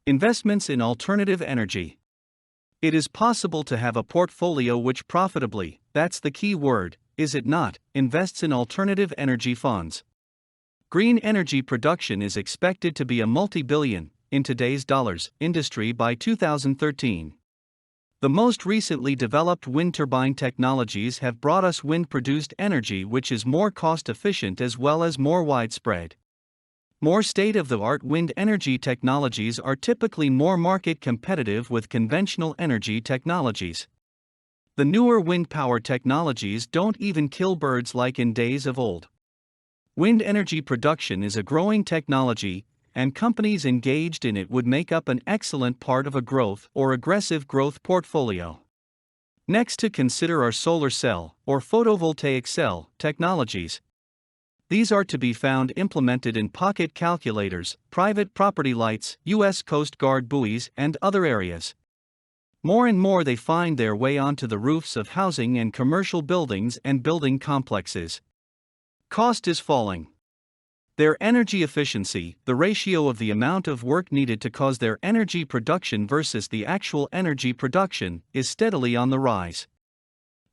Investments in alternative energy. It is possible to have a portfolio which profitably, that's the key word, is it not, invests in alternative energy funds. Green energy production is expected to be a multi-billion, in today's dollars, industry by 2013. The most recently developed wind turbine technologies have brought us wind-produced energy which is more cost-efficient as well as more widespread. More state-of-the-art wind energy technologies are typically more market competitive with conventional energy technologies. The newer wind power technologies don't even kill birds like in days of old. Wind energy production is a growing technology, and companies engaged in it would make up an excellent part of a growth or aggressive growth portfolio. Next to consider are solar cell or photovoltaic cell technologies. These are to be found implemented in pocket calculators, private property lights, U.S. Coast Guard buoys, and other areas. More and more they find their way onto the roofs of housing and commercial buildings and building complexes. Cost is falling. Their energy efficiency, the ratio of the amount of work needed to cause their energy production versus the actual energy production, is steadily on the rise.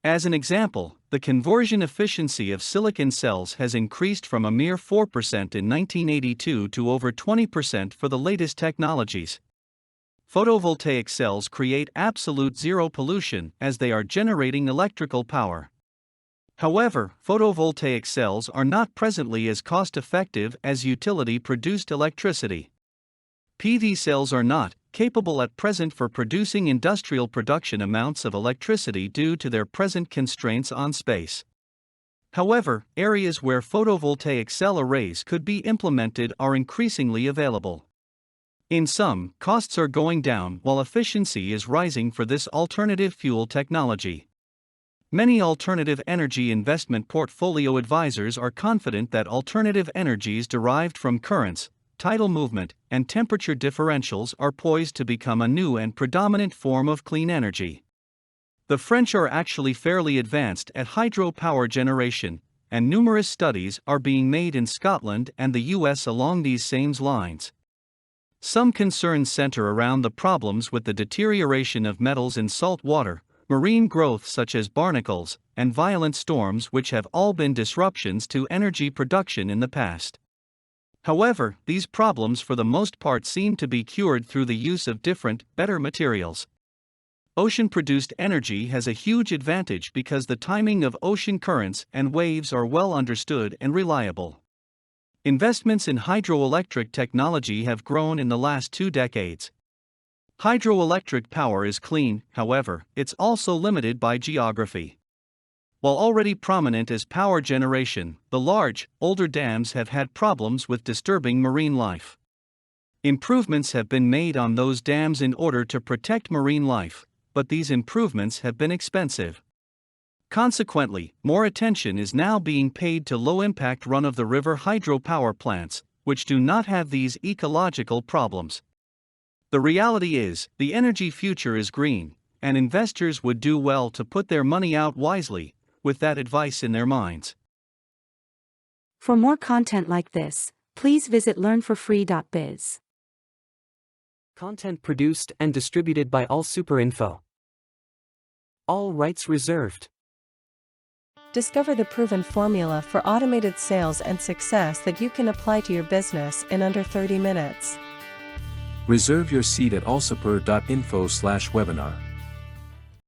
As an example, the conversion efficiency of silicon cells has increased from a mere 4% in 1982 to over 20% for the latest technologies. Photovoltaic cells create absolute zero pollution as they are generating electrical power. However, photovoltaic cells are not presently as cost-effective as utility-produced electricity. PV cells are not capable at present for producing industrial production amounts of electricity due to their present constraints on space. However, areas where photovoltaic cell arrays could be implemented are increasingly available. In some, costs are going down while efficiency is rising for this alternative fuel technology. Many alternative energy investment portfolio advisors are confident that alternative energies derived from currents, tidal movement, and temperature differentials are poised to become a new and predominant form of clean energy. The French are actually fairly advanced at hydropower generation, and numerous studies are being made in Scotland and the US along these same lines. Some concerns center around the problems with the deterioration of metals in salt water, marine growth such as barnacles, and violent storms which have all been disruptions to energy production in the past. However, these problems for the most part seem to be cured through the use of different, better materials. Ocean-produced energy has a huge advantage because the timing of ocean currents and waves are well understood and reliable. Investments in hydroelectric technology have grown in the last 2 decades. Hydroelectric power is clean, however, it's also limited by geography. While already prominent as power generation, the large, older dams have had problems with disturbing marine life. Improvements have been made on those dams in order to protect marine life, but these improvements have been expensive. Consequently, more attention is now being paid to low-impact run-of-the-river hydropower plants, which do not have these ecological problems. The reality is, the energy future is green, and investors would do well to put their money out wisely, with that advice in their minds. For more content like this, please visit learnforfree.biz. Content produced and distributed by AllSuperInfo. All rights reserved. Discover the proven formula for automated sales and success that you can apply to your business in under 30 minutes. Reserve your seat at allsuper.info/webinar.